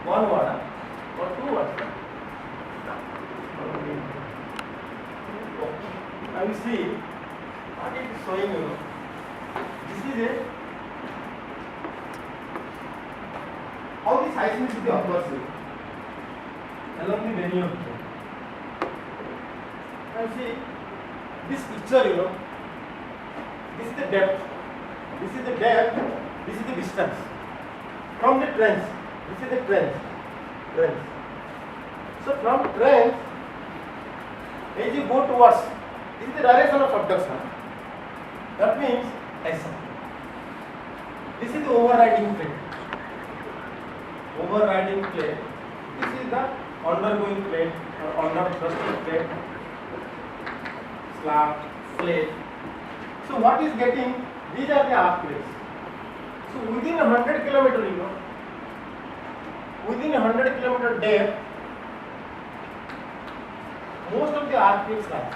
one word or two words. Now you see what it is showing you. This is a how the seismicity occurs along the venue of the. Now see this picture, this is the depth, this is the depth, this is the distance from the trench. This is the trench. So from trench, as you go towards, this is the direction of subduction. That means SM. This is the overriding plate. Overriding plate. This is the undergoing plate or under thrusting plate, slab, plate. So what is getting? These are the arc plates. So within 100 km, within 100 km depth, most of the arc plates lie.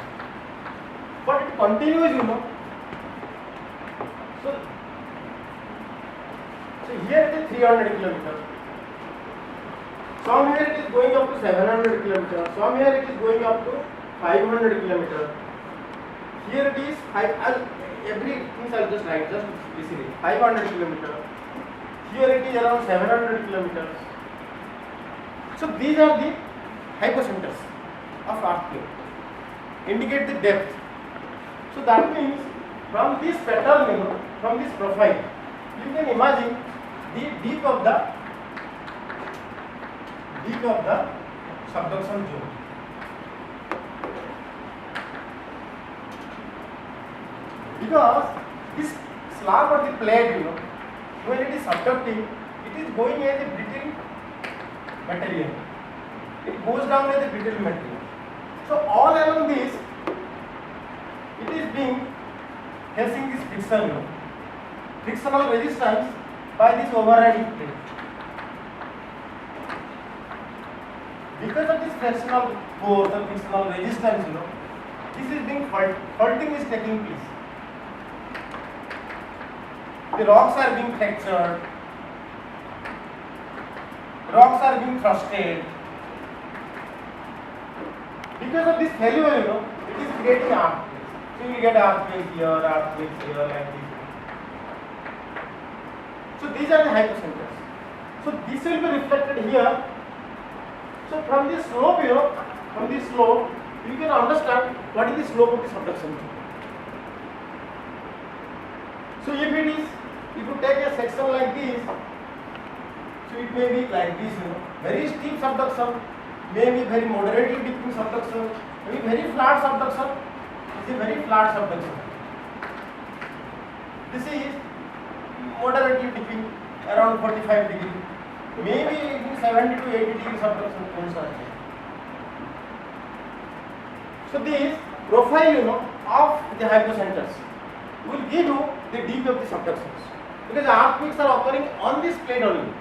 But it continues, So here it is 300 km. Some here it is going up to 700 km. Some here it is going up to 500 km. Here it is everything I'll just write just easily 500 km. Here it is around 700 km. So these are the hypocenters of arc plate. Indicate the depth. So that means from this pattern, from this profile, you can imagine the deep of the subduction zone. Because this slab or the plate, when it is subducting, it is going as a brittle material. It goes down as a brittle material. So all along this, it is being facing this frictional resistance by this overriding plate. Because of this frictional force or frictional resistance, this is being faulting is taking place. The rocks are being fractured, rocks are being thrusted. Because of this failure, it is creating arc plates. So you get arc plates here, like this. So these are the hypocenters. So this will be reflected here. So from this slope, you can understand what is the slope of the subduction. So if you take a section like this, so it may be like this, very steep subduction, maybe very moderately dipping subduction, maybe very flat subduction. This is very flat subduction. This is moderately dipping around 45 degree, maybe 70 to 80 degree subduction points are there. So this profile, of the hypocenters will give you the depth of the subductions, because arc peaks are occurring on this plate only.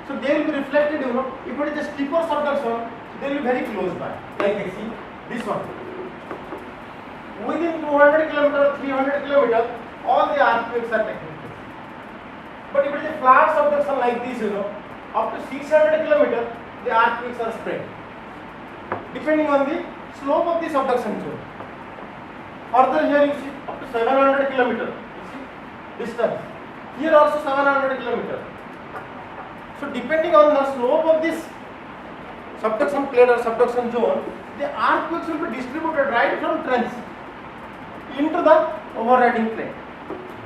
So they will be reflected, if it is a steeper subduction, they will be very close by. Like you see, this one. Within 200 km, 300 km, all the arc peaks are taking place. But if it is a flat subduction like this, up to 600 km, the arc peaks are spread, depending on the slope of the subduction zone. Further here you see, up to 700 km, you see, distance. Here also 700 km. So depending on the slope of this subduction plate or subduction zone, the arc peaks will be distributed right from trench into the overriding plate.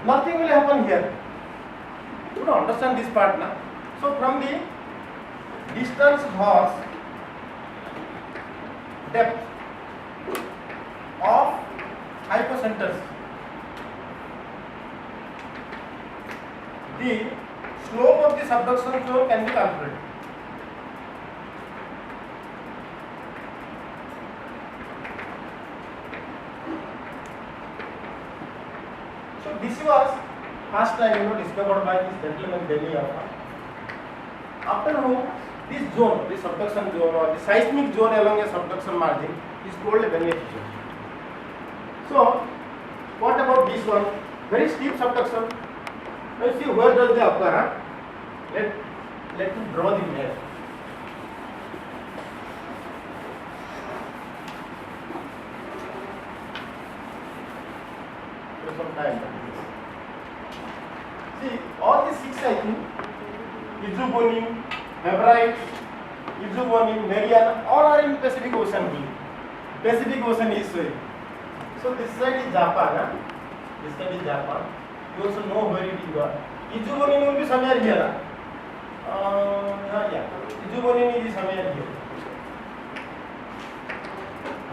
Nothing will happen here. You don't understand this part now. So from the distance horse depth of hypocenters, the slope of the subduction zone can be calculated. So this was first time discovered by this gentleman Denny Alpha. After whom this zone, the subduction zone or the seismic zone along a subduction margin is called a beneficial. So what about this one? Very steep subduction. Let's see where does they occur. Let let me draw the map. Some time. See, all these six I think, Izubonim, Hebrides, Izubonim, Mariana, all are in Pacific Ocean. Pacific Ocean is so. So this side is Japan. Huh? This side is Japan. You also know where it is gone. Izubonim will be somewhere here. Yeah, Izubonim is somewhere here.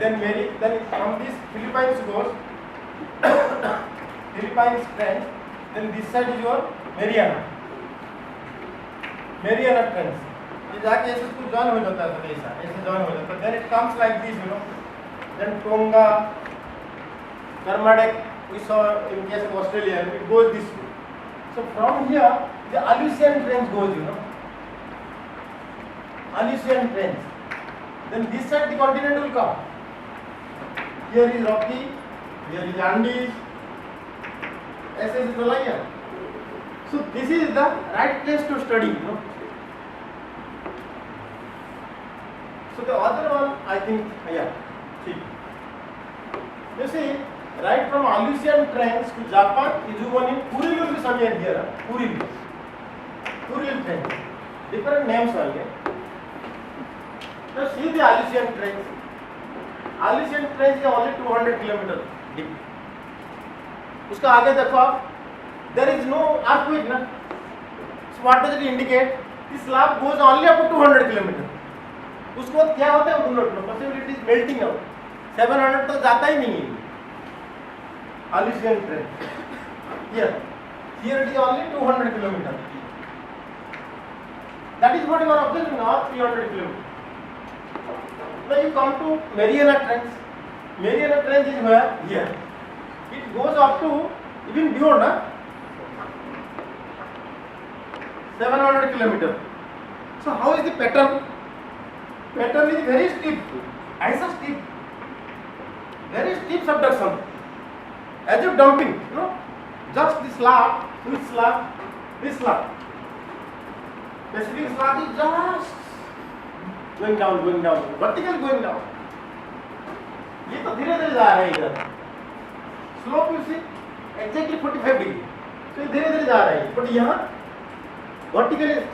Then from this Philippines goes. Philippines Trench, then this side is your Mariana Trench. ये जाके ऐसे कुछ join हो जाता है, तो ऐसे join हो जाता है. Then it comes like this, you know. Then Tonga, Kermadec, we saw in case of Australia, it goes this way. So from here, the Aleutian Trench goes, you know. Aleutian Trench. Then this side the continent will come. Here is Rocky, here is Andes. ऐसे चला गया. So this is the right place to study, you know. So the other one, I think, yeah, see. You see, right from Aleutian Trench to Japan, Izubonim, Kuril will be somewhere here. Kuril Trench. Different names only. Now see the Aleutian Trench. Aleutian Trench is only 200 kilometers deep. उसका आगे देखो आप, there is no earthquake ना. So what does it indicate? This slab goes only up to 200 kilometers. उसको क्या होता है, do not know. Possibly it is melting out. 700 तो जाता ही नहीं है. Aleutian Trench. Here it is only 200 kilometers. That is what you are observing now, 300 kilometers. Now you come to Mariana Trench. Mariana Trench is where? Here. It goes up to even beyond 700 kilometers. So how is the pattern? Pattern is very steep, very steep subduction, as if dumping, you know, just this slab, this slab. Pacific slab is just going down, vertical going down. ये तो धीरे धीरे जा रहा है इधर. Slope you see exactly 45 degree. So धीरे धीरे जा रहा है. But यहाँ vertical is.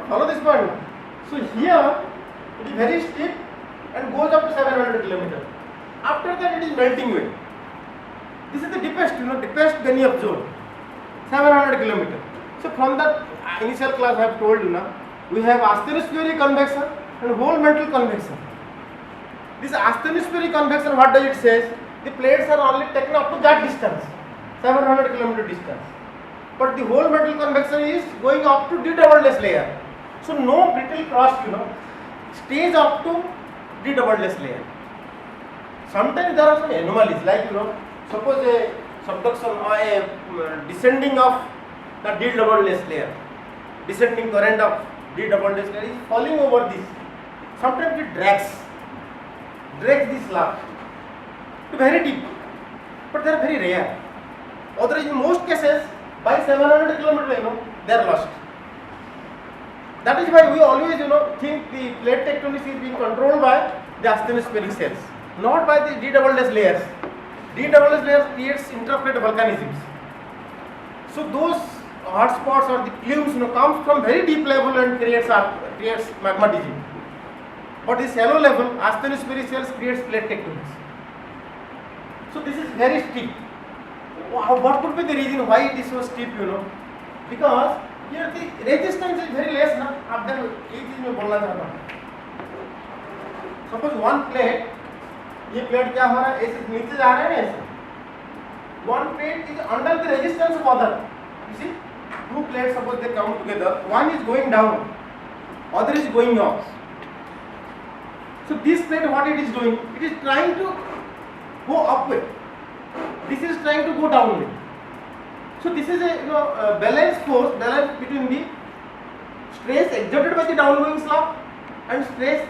Follow this point. So here it is very steep and goes up to 700 kilometers. After that it is melting away. This is the deepest, you know, deepest Ganyap zone. 700 kilometers. So from that initial class I have told you now, we have asthenospheric convection and whole metal convection. This asthenospheric convection, what does it say? The plates are only taken up to that distance, 700 kilometer distance. But the whole metal convection is going up to D double S layer. So no brittle crust, you know, stays up to D double S layer. Sometimes there are some anomalies, like, you know, suppose a subduction or a descending of the D double S layer, descending current of D double S layer is falling over this. Sometimes it drags this slab to very deep, but they are very rare. Otherwise, in most cases, by 700 kilometers, you know, they are lost. That is why we always, you know, think the plate tectonics is being controlled by the asthenospheric cells, not by the D double S layers. D double S layers creates interplate volcanisms. So those hotspots or the plumes, you know, comes from very deep level and creates magmatism. But the shallow level, asthenospheric cells creates plate tectonics. So this is very steep. What could be the reason why it is so steep, you know? Because here the resistance is very less, na? आप देखो एक चीज में बोलना चाहता हूँ. Suppose one plate, ये plate क्या हो रहा है? ऐसे नीचे जा रहा है ना ऐसे. One plate is under the resistance of other. You see, two plates suppose they come together. One is going down, other is going up. So this plate, what it is doing? It is trying to go upward. This is trying to go downward. So this is a, you know, balance between the stress exerted by the downgoing slab and stress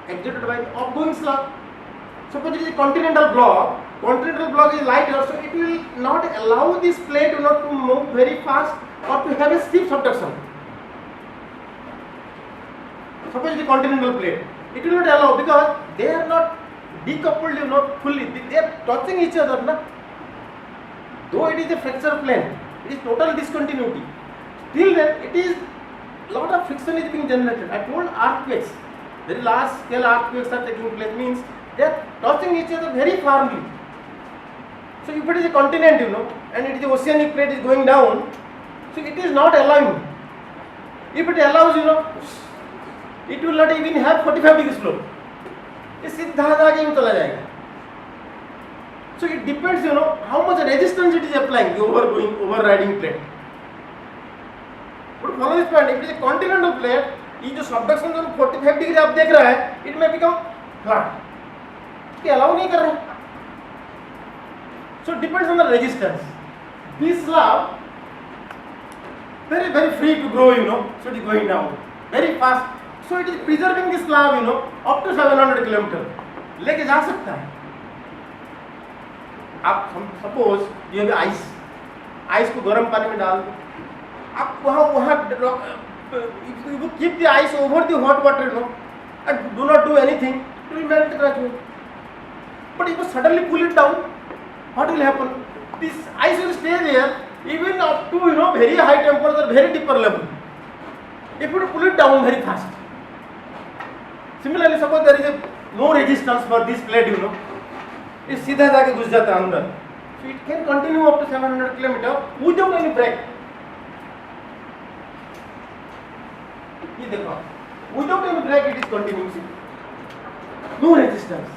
exerted by the upgoing slab. Suppose it is a continental block is lighter, so it will not allow this plate, you know, to move very fast or to have a steep subduction. Suppose the continental plate, it will not allow because they are not decoupled, fully. They are touching each other, na? Though it is a fracture plane, it is total discontinuity. Till then, it is lot of friction is being generated. I told earthquakes, very large scale earthquakes are taking place, means they are touching each other very firmly. So if it is a continent, and it is the oceanic plate is going down, so it is not allowing. If it allows, it will not even have 45 degree slope. ये सीधा आगे ही चला जाएगा. So it depends, how much resistance it is applying, the overriding plate. But follow this point. If it is a continental plate, ये जो subduction zone 45 degree आप देख रहा है, it may become flat. ये allow नहीं कर रहा. So it depends on the resistance. This slab very very free to grow, so it is going down very fast. So it is preserving this slab, up to 700 kilometre लेके जा सकता है. आप suppose ये भी आइस को गर्म पानी में डाल दो, आप वहाँ keep the ice over the hot water, and do not do anything, it will melt gradually. But if you suddenly pull it down, what will happen? This ice will stay there even up to very high temperature, very deeper level. If you pull it down very fast. Similarly, suppose there is no resistance for this plate, it सीधा जाके घुस जाता है अंदर. So it can continue up to 700 km without any break. ये देखो, without any break it is continuing. No resistance.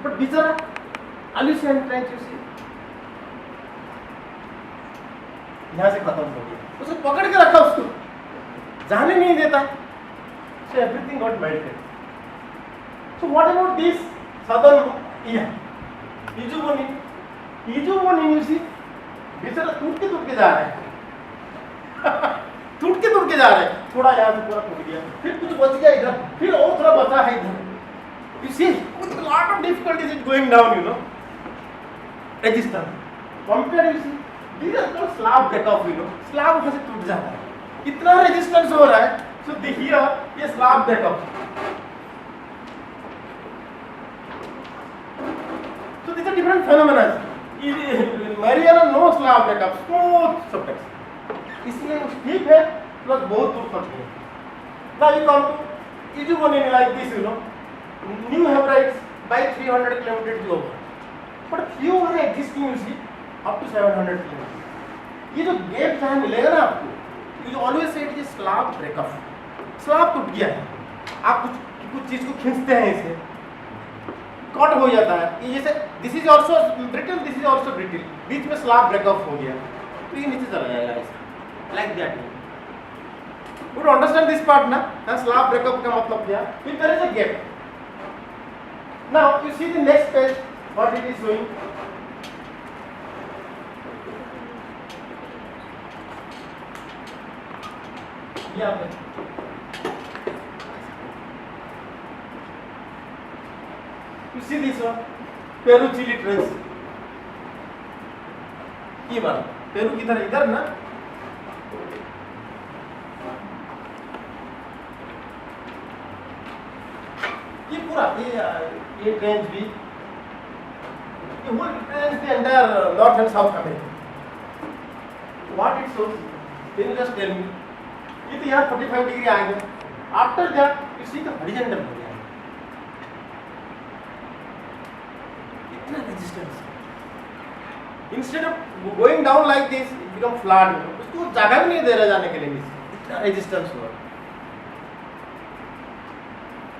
But बेचारा Aleutian Trench, you see, यहाँ से खत्म हो गया. उसे पकड़ के रखा, उसको जाने नहीं देता. So everything got melted. So what about this southern Ijumonin? Ijumonin, you see, बेचारा टूट के जा रहा है. टूट के जा रहा है. थोड़ा यहाँ से पूरा टूट गया, फिर कुछ बच गया इधर, फिर और थोड़ा बचा है इधर. You see, with a lot of difficulties it's going down, resistance. Compare, you see, these are called slab break-off, slab वहाँ से टूट जाता है. इतना resistance हो रहा है. So here, ये slab break-off. So these are different phenomena. Mariana no slab break-up, smooth subduction. इसलिए steep है plus बहुत दूर तक है. Now you come to Ijumonin like this, new Hebrides by 300 km is over. But few are existing, you see, up to 700 km. ये जो gap जहाँ मिलेगा ना आपको, you always say it is slab break-off. Slab टूट गया है, आप कुछ चीज को खींचते हैं, इसे कट हो जाता है. ये जैसे this is also brittle, this is also brittle, बीच में स्लैब ब्रेक ऑफ हो गया, तो ये नीचे चला जाएगा ऐसा, like that. You don't understand this part ना, स्लैब ब्रेक ऑफ का मतलब क्या? फिर there is a gap. Now you see the next page, what it is showing. यहाँ पे you see this one, Peru Chile Trench. ये बात Peru की तरह इधर ना, ये पूरा ये ट्रेंच भी, ये whole trench the entire North and South America. What it shows? Can you just tell me? ये तो यहाँ 45 डिग्री आ गया. After that, you see the horizontal हो गया. Resistance. Instead of going down like this, it becomes flat. उसको जगह भी नहीं दे रहा जाने के लिए, इतना resistance हुआ.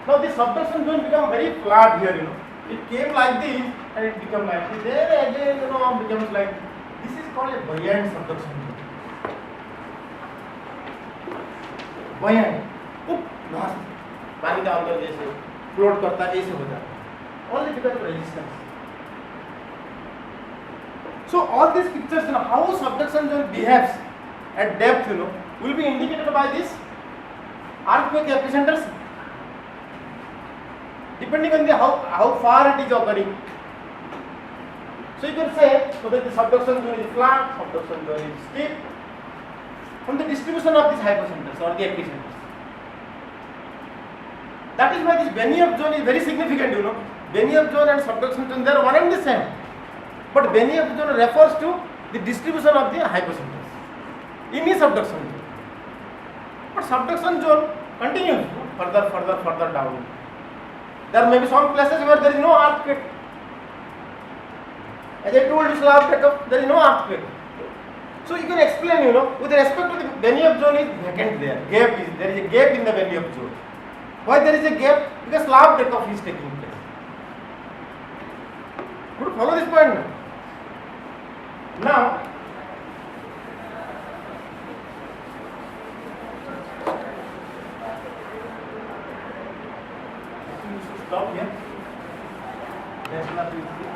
Now the subduction zone become very flat here. It came like this and it become like this. There again, becomes like this. This is called a buoyant subduction zone. Buoyant. पानी का अंदर जैसे float करता है, ऐसे हो जाता है. Only because of resistance. So all these pictures, how subduction zone behaves at depth, will be indicated by this earthquake epicenters, depending on how far it is occurring. So you can say whether the subduction zone is flat, subduction zone is steep, from the distribution of these hypocenters or the epicenters. That is why this Benioff zone is very significant, you know. Benioff zone and subduction zone, they are one and the same. But Benioff zone refers to the distribution of the hypocenters in the subduction zone. But subduction zone continues further down. There may be some places where there is no earthquake. As I told you, slab breakup, there is no earthquake. So you can explain, you know, with respect to the Benioff zone is vacant there. There is a gap in the Benioff zone. Why there is a gap? Because slab breakup is taking place. Could you follow this point now? Now, you should stop here. Let's not